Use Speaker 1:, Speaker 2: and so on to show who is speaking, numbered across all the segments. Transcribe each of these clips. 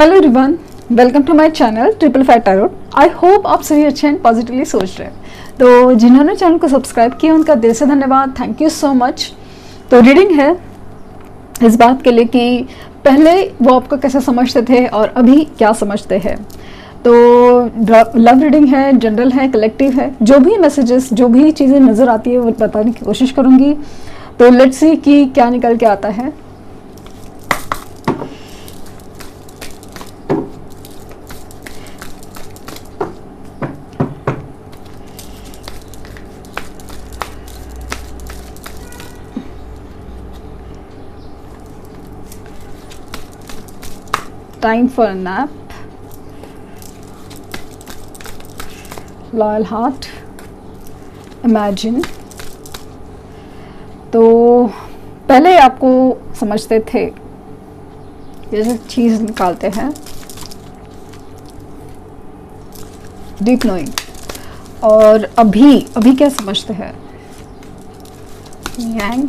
Speaker 1: Hello everyone, welcome to my channel triple five tarot. I hope आप सभी अच्छे and positively सोच रहे हैं। तो जिन्होंने चैनल को सब्सक्राइब किया उनका दिल से धन्यवाद, थैंक यू सो मच। तो रीडिंग है इस बात के लिए कि पहले वो आपको कैसे समझते थे और अभी क्या समझते हैं। तो लव रीडिंग है, जनरल है, कलेक्टिव है, जो भी मैसेजेस जो भी चीज़ें नज़र आती है वो बताने की कोशिश करूँगी। तो लेट्स सी कि क्या निकल के आता है। Time for a nap, loyal heart, imagine। तो पहले आपको समझते थे, जैसे चीज़ निकालते हैं डीप नोइंग, और अभी क्या समझते हैं यांग,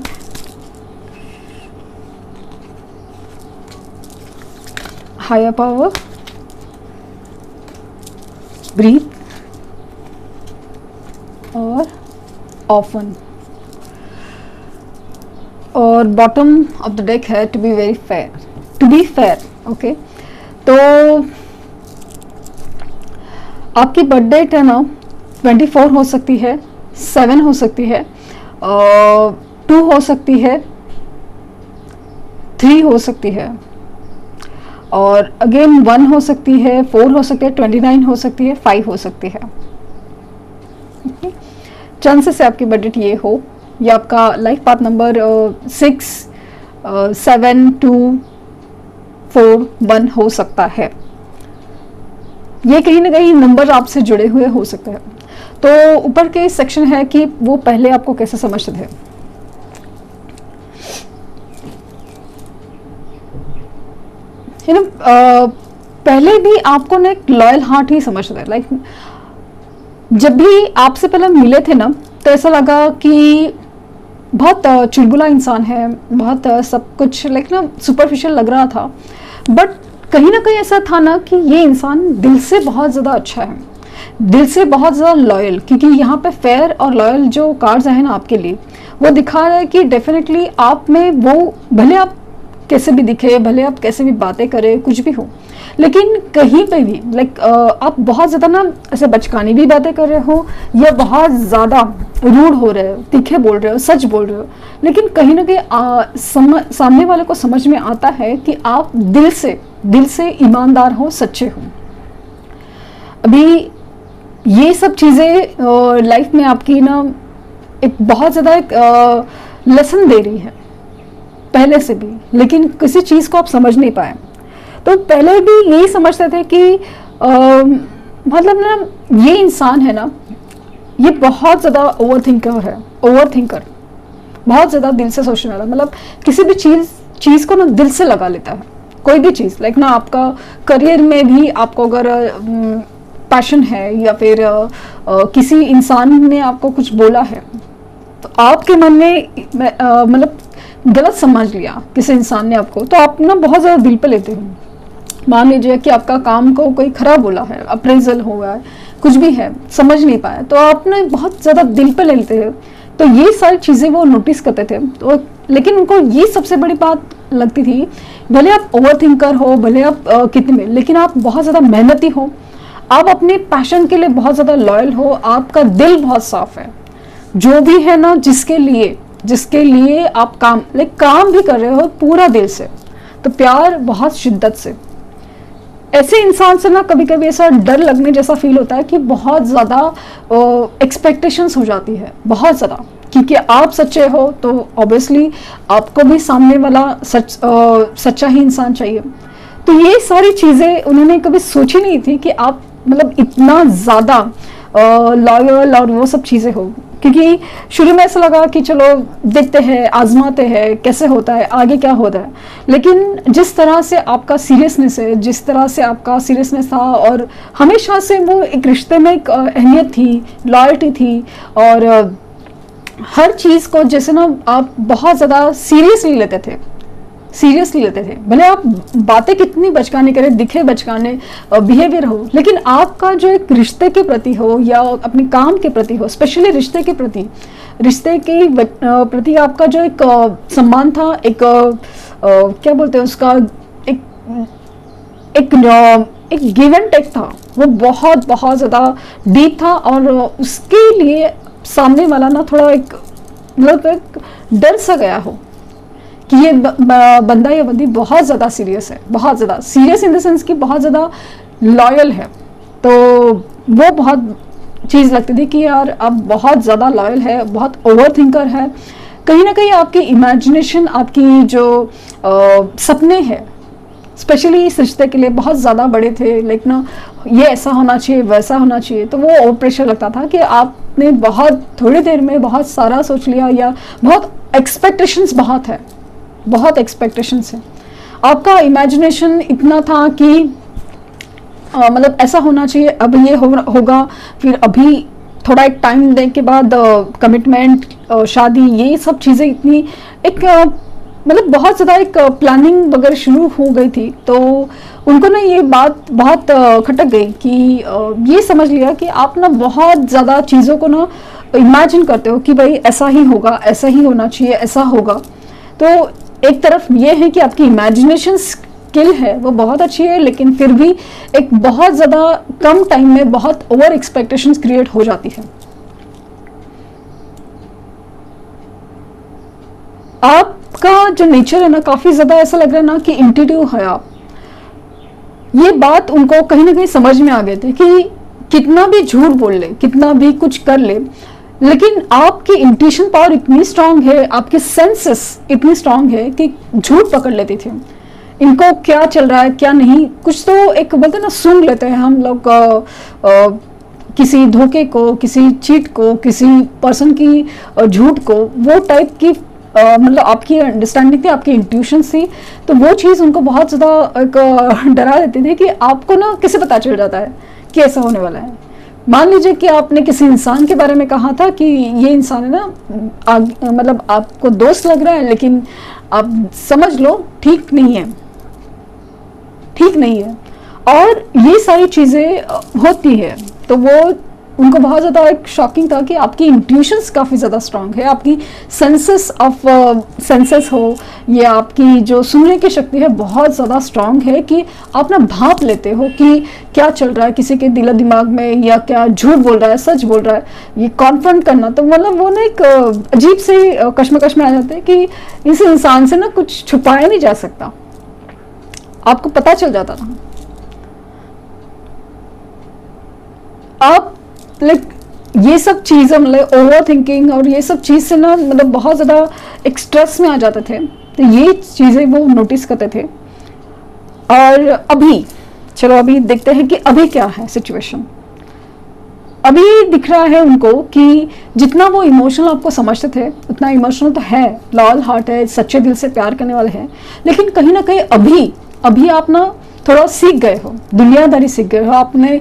Speaker 1: हायर पावर, ब्रीथ और ऑफन। और बॉटम ऑफ द डेक है to be very fair, to be fair. Okay, तो आपकी बर्थ डेट है ना 24 हो सकती है, 7 हो सकती है, 2 हो सकती है, 3 हो सकती है, और अगेन 1 हो सकती है, 4 हो सकती है, 29 हो सकती है, 5 हो सकती है। चांसेस है आपकी बजट ये हो, या आपका लाइफ पाथ नंबर 6, 7, 2, 4, 1 हो सकता है। ये कहीं ना कहीं नंबर आपसे जुड़े हुए हो सकते हैं। तो ऊपर के सेक्शन है कि वो पहले आपको कैसे समझते थे। पहले भी आपको ना एक लॉयल हार्ट ही समझते थे। लाइक जब भी आपसे पहले मिले थे ना, तो ऐसा लगा कि बहुत चुलबुला इंसान है, बहुत सब कुछ लाइक ना सुपरफिशियल लग रहा था। बट कहीं ना कहीं ऐसा था ना कि ये इंसान दिल से बहुत ज़्यादा अच्छा है, दिल से बहुत ज़्यादा लॉयल। क्योंकि यहाँ पे फेयर और लॉयल जो कार्ड्स हैं ना आपके लिए, वो दिखा रहा है कि डेफिनेटली आप में वो, भले आप कैसे भी दिखे, भले आप कैसे भी बातें करें, कुछ भी हो, लेकिन कहीं पे भी लाइक आप बहुत ज़्यादा ना ऐसे बचकानी भी बातें कर रहे हो, या बहुत ज़्यादा रूड हो रहे हो, तीखे बोल रहे हो, सच बोल रहे हो, लेकिन कहीं ना कहीं सामने वाले को समझ में आता है कि आप दिल से ईमानदार हो, सच्चे हो। अभी ये सब चीज़ें लाइफ में आपकी ना एक बहुत ज़्यादा एक लेसन दे रही है पहले से भी, लेकिन किसी चीज़ को आप समझ नहीं पाए। तो पहले भी यही समझते थे कि मतलब ना ये इंसान है ना, ये बहुत ज़्यादा ओवरथिंकर, बहुत ज़्यादा दिल से सोचने वाला। मतलब किसी भी चीज़ को ना दिल से लगा लेता है, कोई भी चीज़। लाइक ना आपका करियर में भी आपको अगर पैशन है, या फिर किसी इंसान ने आपको कुछ बोला है, तो आपके मन में मतलब गलत समझ लिया किसी इंसान ने आपको, तो आप ना बहुत ज़्यादा दिल पे लेते हो। मान लीजिए कि आपका काम को कोई खराब बोला है, अप्रेजल हो गया है, कुछ भी है, समझ नहीं पाया, तो आप ना बहुत ज़्यादा दिल पे ले लेते हो। तो ये सारी चीज़ें वो नोटिस करते थे। तो लेकिन उनको ये सबसे बड़ी बात लगती थी, भले आप ओवरथिंकर हो, भले आप कितने में, लेकिन आप बहुत ज़्यादा मेहनती हो, आप अपने पैशन के लिए बहुत ज़्यादा लॉयल हो, आपका दिल बहुत साफ है। जो भी है ना, जिसके लिए आप काम भी कर रहे हो पूरा दिल से, तो प्यार बहुत शिद्दत से। ऐसे इंसान से ना कभी कभी ऐसा डर लगने जैसा फील होता है कि बहुत ज़्यादा एक्सपेक्टेशंस हो जाती है, बहुत ज़्यादा। क्योंकि आप सच्चे हो तो ऑब्वियसली आपको भी सामने वाला सच्चा ही इंसान चाहिए। तो ये सारी चीज़ें उन्होंने कभी सोची नहीं थी कि आप मतलब इतना ज़्यादा लॉयल और वो सब चीज़ें हो। क्योंकि शुरू में ऐसा लगा कि चलो देखते हैं, आजमाते हैं कैसे होता है, आगे क्या होता है। लेकिन जिस तरह से आपका सीरियसनेस है, जिस तरह से आपका सीरियसनेस था, और हमेशा से वो एक रिश्ते में एक अहमियत थी, लॉयल्टी थी, और हर चीज़ को जैसे ना आप बहुत ज़्यादा सीरियसली लेते थे। सीरियसली लेते थे। भले आप बातें कितनी बचकाने करें, दिखे बचकाने बिहेवियर हो, लेकिन आपका जो एक रिश्ते के प्रति हो या अपने काम के प्रति हो, स्पेशली रिश्ते के प्रति, रिश्ते के प्रति आपका जो एक सम्मान था, एक क्या बोलते हैं उसका, एक एक एक गिव एंड टेक था, वो बहुत बहुत ज़्यादा डीप था। और उसके लिए सामने वाला ना थोड़ा एक मतलब एक डर सा गया हो कि ये बंदा या बंदी बहुत ज़्यादा सीरियस है, बहुत ज़्यादा सीरियस इन द सेंस कि बहुत ज़्यादा लॉयल है। तो वो बहुत चीज़ लगती थी कि यार अब बहुत ज़्यादा लॉयल है, बहुत ओवर थिंकर है। कहीं ना कहीं आपकी इमेजिनेशन, आपकी जो सपने हैं स्पेशली इस रिश्ते के लिए बहुत ज़्यादा बड़े थे। लाइक ना ये ऐसा होना चाहिए, वैसा होना चाहिए। तो वो ओवर प्रेशर लगता था कि आपने बहुत थोड़ी देर में बहुत सारा सोच लिया, या बहुत एक्सपेक्टेशंस बहुत है, बहुत एक्सपेक्टेशंस है। आपका इमेजिनेशन इतना था कि मतलब ऐसा होना चाहिए, अब ये होगा, फिर अभी थोड़ा एक टाइम देने के बाद कमिटमेंट, शादी, ये सब चीज़ें इतनी एक मतलब बहुत ज़्यादा एक प्लानिंग वगैरह शुरू हो गई थी। तो उनको ना ये बात बहुत खटक गई कि ये समझ लिया कि आप ना बहुत ज़्यादा चीज़ों को ना इमेजिन करते हो कि भाई ऐसा ही होगा, ऐसा ही होना चाहिए, ऐसा होगा। तो एक तरफ ये है कि आपकी इमेजिनेशन स्किल है वो बहुत अच्छी है, लेकिन फिर भी एक बहुत ज़्यादा कम टाइम में बहुत ओवर एक्सपेक्टेशंस क्रिएट हो जाती है। आपका जो नेचर है ना, काफ़ी ज़्यादा ऐसा लग रहा है ना कि इंट्यूटिव है आप। ये बात उनको कहीं ना कहीं समझ में आ गए थे कि कितना भी झूठ बोल ले, कितना भी कुछ कर ले, लेकिन आपकी इंट्यूशन पावर इतनी स्ट्रांग है, आपके सेंसेस इतनी स्ट्रांग है कि झूठ पकड़ लेती थी। इनको क्या चल रहा है क्या नहीं, कुछ तो एक बोलते ना सूंघ लेते हैं हम लोग किसी धोखे को, किसी चीट को, किसी पर्सन की झूठ को, वो टाइप की मतलब आपकी अंडरस्टैंडिंग थी, आपकी इंट्यूशन थी। तो वो चीज़ उनको बहुत ज़्यादा एक डरा देती थी कि आपको ना कैसे पता चल जाता है कि ऐसा होने वाला है। मान लीजिए कि आपने किसी इंसान के बारे में कहा था कि ये इंसान है ना मतलब आपको दोस्त लग रहा है, लेकिन आप समझ लो ठीक नहीं है, ठीक नहीं है, और ये सारी चीज़ें होती है। तो वो उनको बहुत ज़्यादा एक शॉकिंग था कि आपकी इंट्यूशंस काफ़ी ज़्यादा स्ट्रांग है, आपकी सेंसेस हो या आपकी जो सुनने की शक्ति है बहुत ज़्यादा स्ट्रांग है कि आप ना भाप लेते हो कि क्या चल रहा है किसी के दिलो दिमाग में, या क्या झूठ बोल रहा है, सच बोल रहा है। ये कॉन्फ्रंट करना, तो मतलब वो ना एक अजीब से कश्मकश में आ जाते हैं कि इस इंसान से ना कुछ छुपाया नहीं जा सकता, आपको पता चल जाता था। आप लाइक ये सब चीज़ें मतलब ओवर थिंकिंग और ये सब चीज़ से ना मतलब बहुत ज़्यादा एक स्ट्रेस में आ जाते थे। तो ये चीज़ें वो नोटिस करते थे। और अभी चलो अभी देखते हैं कि अभी क्या है सिचुएशन। अभी दिख रहा है उनको कि जितना वो इमोशनल आपको समझते थे उतना इमोशनल तो है, लॉयल हार्ट है, सच्चे दिल से प्यार करने वाले हैं, लेकिन कहीं ना कहीं अभी आप ना थोड़ा सीख गए हो, दुनियादारी सीख गए हो। आपने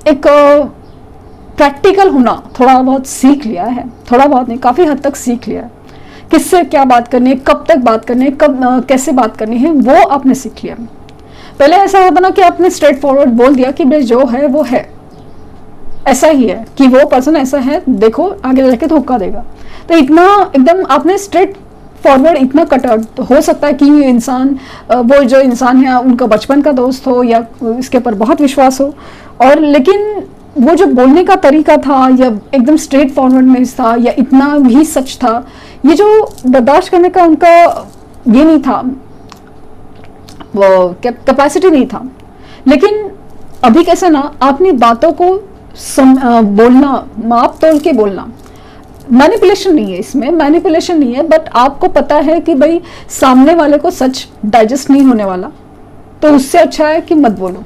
Speaker 1: एक प्रैक्टिकल होना थोड़ा बहुत सीख लिया है, थोड़ा बहुत नहीं काफ़ी हद तक सीख लिया है। किससे क्या बात करनी है, कब तक बात करनी है, कब कैसे बात करनी है, वो आपने सीख लिया। पहले ऐसा होता ना कि आपने स्ट्रेट फॉरवर्ड बोल दिया कि भाई जो है वो है, ऐसा ही है कि वो पर्सन ऐसा है, देखो आगे जाके धोखा देगा। तो इतना एकदम आपने स्ट्रेट फॉरवर्ड इतना कटा, तो हो सकता है कि इंसान वो जो इंसान है उनका बचपन का दोस्त हो या इसके ऊपर बहुत विश्वास हो, और लेकिन वो जो बोलने का तरीका था या एकदम स्ट्रेट फॉरवर्ड में था या इतना भी सच था, ये जो बर्दाश्त करने का उनका ये नहीं था, वो कैपेसिटी नहीं था। लेकिन अभी कैसे ना अपनी बातों को बोलना, माप तोल के बोलना, मैनिपुलेशन नहीं है, इसमें मैनिपुलेशन नहीं है, बट आपको पता है कि भाई सामने वाले को सच डाइजेस्ट नहीं होने वाला, तो उससे अच्छा है कि मत बोलो।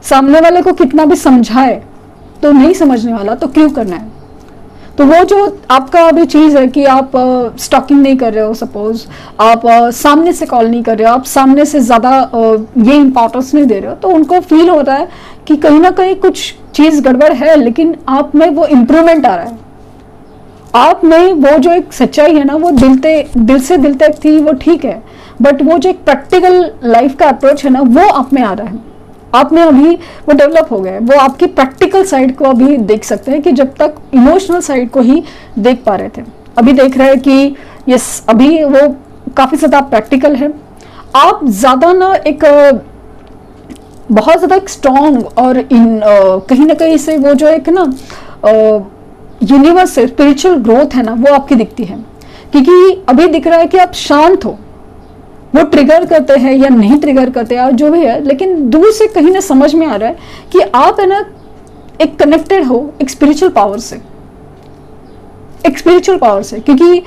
Speaker 1: सामने वाले को कितना भी समझाए तो नहीं समझने वाला, तो क्यों करना है। तो वो जो आपका अभी चीज़ है कि आप स्टॉकिंग नहीं कर रहे हो, सपोज आप सामने से कॉल नहीं कर रहे हो, आप सामने से ज़्यादा ये इंपॉर्टेंस नहीं दे रहे हो, तो उनको फील हो रहा है कि कहीं ना कहीं कुछ चीज़ गड़बड़ है, लेकिन आप में वो इम्प्रूवमेंट आ रहा है। आप में वो जो एक सच्चाई है ना, वो दिल से दिल तक थी, वो ठीक है, बट वो जो एक प्रैक्टिकल लाइफ का अप्रोच है ना, वो आप में आ रहा है। आप में अभी वो डेवलप हो गया है, वो आपकी प्रैक्टिकल साइड को अभी देख सकते हैं कि जब तक इमोशनल साइड को ही देख पा रहे थे, अभी देख रहे हैं कि यस, अभी वो काफ़ी ज़्यादा प्रैक्टिकल है। आप ज़्यादा ना एक बहुत ज़्यादा एक स्ट्रॉन्ग और कहीं ना कहीं से वो जो एक ना यूनिवर्स से स्पिरिचुअल ग्रोथ है ना, वो आपकी दिखती है, क्योंकि अभी दिख रहा है कि आप शांत हो। वो ट्रिगर करते हैं या नहीं ट्रिगर करते हैं जो भी है, लेकिन दूर से कहीं ना समझ में आ रहा है कि आप है ना एक कनेक्टेड हो एक स्पिरिचुअल पावर से, एक स्पिरिचुअल पावर से, क्योंकि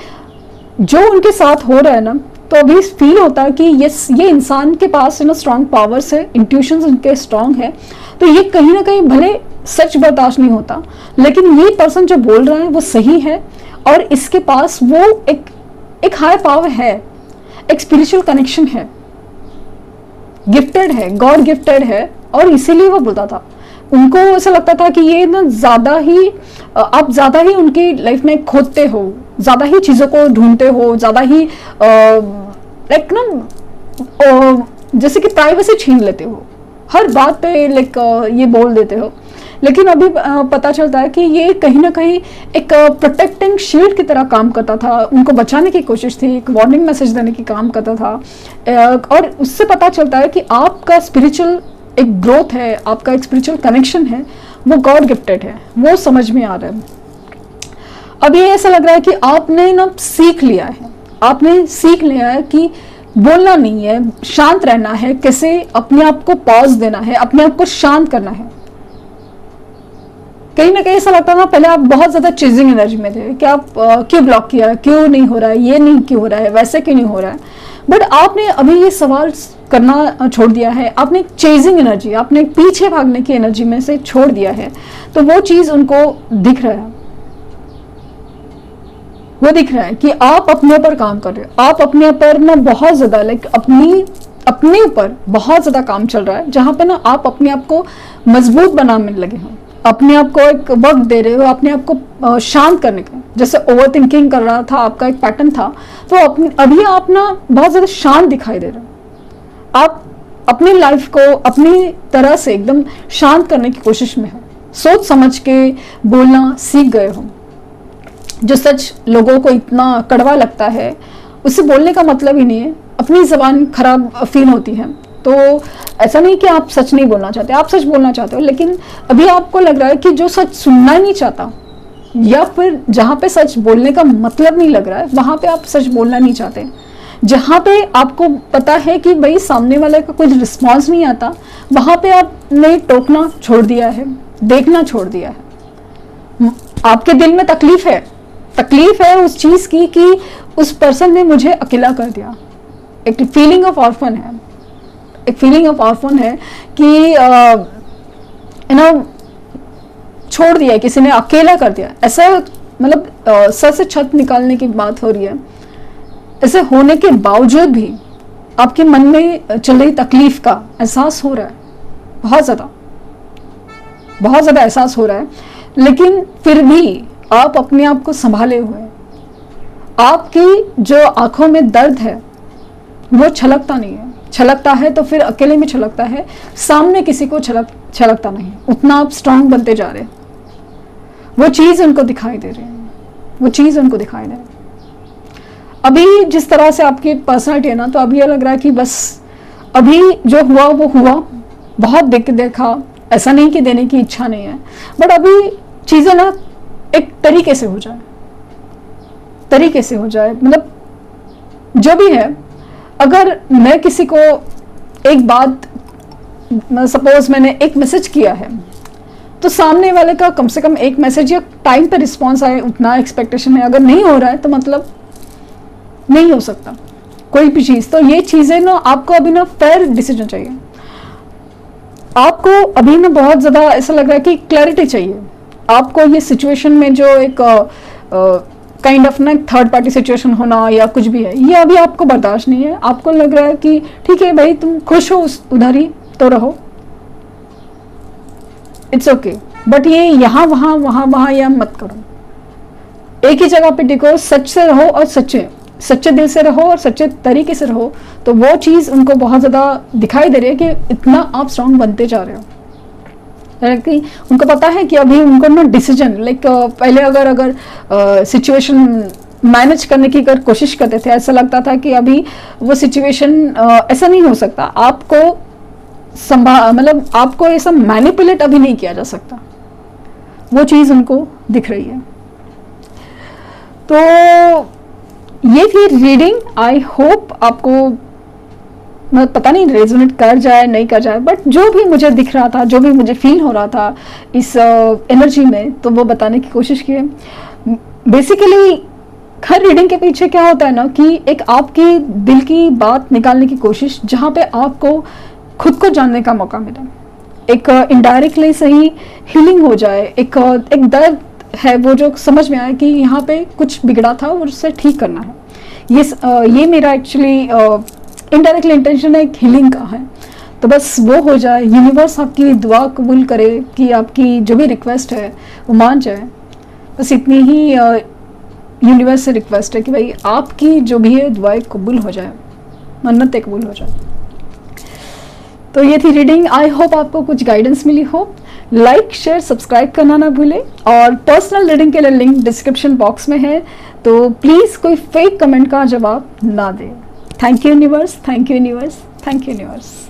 Speaker 1: जो उनके साथ हो रहा है ना, तो अभी फील होता है कि ये इंसान के पास है ना स्ट्रॉन्ग पावर्स है, इंट्यूशंस उनके स्ट्रॉन्ग है, तो ये कहीं ना कहीं भले सच बर्दाश्त नहीं होता, लेकिन ये पर्सन जो बोल रहा है वो सही है, और इसके पास वो एक हाई पावर है, एक स्पिरिचुअल कनेक्शन है, गिफ्टेड है, गॉड गिफ्टेड है, और इसीलिए वो बोलता था। उनको ऐसा लगता था कि ये ना आप ज़्यादा ही उनकी लाइफ में खोदते हो, ज़्यादा ही चीज़ों को ढूंढते हो, ज़्यादा ही लाइक ना जैसे कि प्राइवेसी छीन लेते हो, हर बात पे लाइक ये बोल देते हो। लेकिन अभी पता चलता है कि ये कहीं ना कहीं एक प्रोटेक्टिंग शील्ड की तरह काम करता था, उनको बचाने की कोशिश थी, एक वार्निंग मैसेज देने की काम करता था। और उससे पता चलता है कि आपका स्पिरिचुअल एक ग्रोथ है, आपका एक स्पिरिचुअल कनेक्शन है, वो गॉड गिफ्टेड है, वो समझ में आ रहा है। अब ये ऐसा लग रहा है कि आपने ना सीख लिया है, आपने सीख लिया है कि बोलना नहीं है, शांत रहना है, कैसे अपने आप को पॉज देना है, अपने आप को शांत करना है। कहीं ना कहीं ऐसा लगता था पहले आप बहुत ज्यादा चेजिंग एनर्जी में थे कि आप क्यों ब्लॉक किया, क्यों नहीं हो रहा है, ये नहीं क्यों हो रहा है, वैसे क्यों नहीं हो रहा है। बट आपने अभी ये सवाल करना छोड़ दिया है, आपने चेजिंग एनर्जी, आपने पीछे भागने की एनर्जी में से छोड़ दिया है, तो वो चीज उनको दिख रहा है, वो दिख रहा है कि आप अपने ऊपर काम कर रहे हो, आप अपने ऊपर ना बहुत ज्यादा लाइक अपने ऊपर बहुत ज्यादा काम चल रहा है, जहां पे ना आप अपने आप को मजबूत बनाने लगे हो, अपने आप को एक वक्त दे रहे हो अपने आप को शांत करने का। जैसे ओवर थिंकिंग कर रहा था, आपका एक पैटर्न था, तो अभी आप ना बहुत ज्यादा शांत दिखाई दे रहे हो। आप अपनी लाइफ को अपनी तरह से एकदम शांत करने की कोशिश में हो, सोच समझ के बोलना सीख गए हो। जो सच लोगों को इतना कड़वा लगता है, उससे बोलने का मतलब ही नहीं है, अपनी जबान खराब फील होती है। तो ऐसा नहीं कि आप सच नहीं बोलना चाहते, आप सच बोलना चाहते हो, लेकिन अभी आपको लग रहा है कि जो सच सुनना ही नहीं चाहता, या फिर जहाँ पे सच बोलने का मतलब नहीं लग रहा है, वहाँ पे आप सच बोलना नहीं चाहते। जहाँ पे आपको पता है कि भाई सामने वाले का कोई रिस्पॉन्स नहीं आता, वहाँ पे आपने टोकना छोड़ दिया है, देखना छोड़ दिया है। आपके दिल में तकलीफ है उस चीज़ की कि उस पर्सन ने मुझे अकेला कर दिया। एक फीलिंग ऑफ ऑर्फन है, एक फीलिंग ऑफ ऑर्फन है कि छोड़ दिया, किसी ने अकेला कर दिया। ऐसा मतलब सर से छत निकालने की बात हो रही है। ऐसे होने के बावजूद भी आपके मन में चल रही तकलीफ का एहसास हो रहा है, बहुत ज़्यादा एहसास हो रहा है, लेकिन फिर भी आप अपने आप को संभाले हुए हैं। आपकी जो आंखों में दर्द है वो छलकता नहीं है, छलकता है तो फिर अकेले में छलकता है, सामने किसी को छलकता नहीं। उतना आप स्ट्रांग बनते जा रहे हैं, वो चीज़ उनको दिखाई दे रही है, वो चीज़ उनको दिखाई दे रही है। अभी जिस तरह से आपकी पर्सनैलिटी है ना, तो अभी ये लग रहा है कि बस अभी जो हुआ वो हुआ, बहुत देखा, ऐसा नहीं कि देने की इच्छा नहीं है, बट अभी चीज़ें ना एक तरीके से हो जाए, मतलब जो भी है। अगर मैं किसी को एक बात, सपोज मैंने एक मैसेज किया है, तो सामने वाले का कम से कम एक मैसेज या टाइम पे रिस्पॉन्स आए, उतना एक्सपेक्टेशन है। अगर नहीं हो रहा है तो मतलब नहीं हो सकता कोई भी चीज़। तो ये चीज़ें ना आपको अभी ना फेयर डिसीजन चाहिए, आपको अभी ना बहुत ज़्यादा ऐसा लग रहा है कि क्लैरिटी चाहिए आपको। ये सिचुएशन में जो एक काइंड ऑफ ना थर्ड पार्टी सिचुएशन होना या कुछ भी है, ये अभी आपको बर्दाश्त नहीं है। आपको लग रहा है कि ठीक है भाई, तुम खुश हो उधर ही तो रहो, इट्स ओके, बट ये यहाँ वहाँ या मत करो। एक ही जगह पे टिको, सच से रहो और सच्चे दिल से रहो और सच्चे तरीके से रहो, तो वो चीज़ उनको बहुत ज़्यादा दिखाई दे रही है कि इतना आप स्ट्रांग बनते जा रहे हो। कि उनको पता है कि अभी उनको ना डिसीजन लाइक पहले अगर सिचुएशन मैनेज करने की अगर कोशिश करते थे, ऐसा लगता था कि अभी वो सिचुएशन ऐसा नहीं हो सकता, आपको मतलब आपको ऐसा मैनिपुलेट अभी नहीं किया जा सकता, वो चीज़ उनको दिख रही है। तो ये थी रीडिंग। आई होप आपको पता नहीं रेजोनेट कर जाए नहीं कर जाए, बट जो भी मुझे दिख रहा था, जो भी मुझे फील हो रहा था इस एनर्जी में, तो वो बताने की कोशिश की है। बेसिकली हर रीडिंग के पीछे क्या होता है ना कि एक आपकी दिल की बात निकालने की कोशिश, जहाँ पे आपको खुद को जानने का मौका मिला, एक इनडायरेक्टली सही हीलिंग हो जाए, एक दर्द है वो जो समझ में आए कि यहाँ पे कुछ बिगड़ा था और उससे ठीक करना है। ये मेरा एक्चुअली इनडायरेक्टली इंटेंशन है, एक हीलिंग का है। तो बस वो हो जाए, यूनिवर्स आपकी दुआ कबूल करे कि आपकी जो भी रिक्वेस्ट है वो मान जाए। बस इतनी ही यूनिवर्स से रिक्वेस्ट है कि भाई आपकी जो भी है दुआएं कबूल हो जाए, मन्नतें कबूल हो जाए। तो ये थी रीडिंग। आई होप आपको कुछ गाइडेंस मिली हो। लाइक शेयर सब्सक्राइब करना ना भूलें, और पर्सनल रीडिंग के लिए लिंक डिस्क्रिप्शन बॉक्स में है, तो प्लीज़ कोई फेक कमेंट का जवाब ना दें। Thank you universe, thank you universe, thank you universe.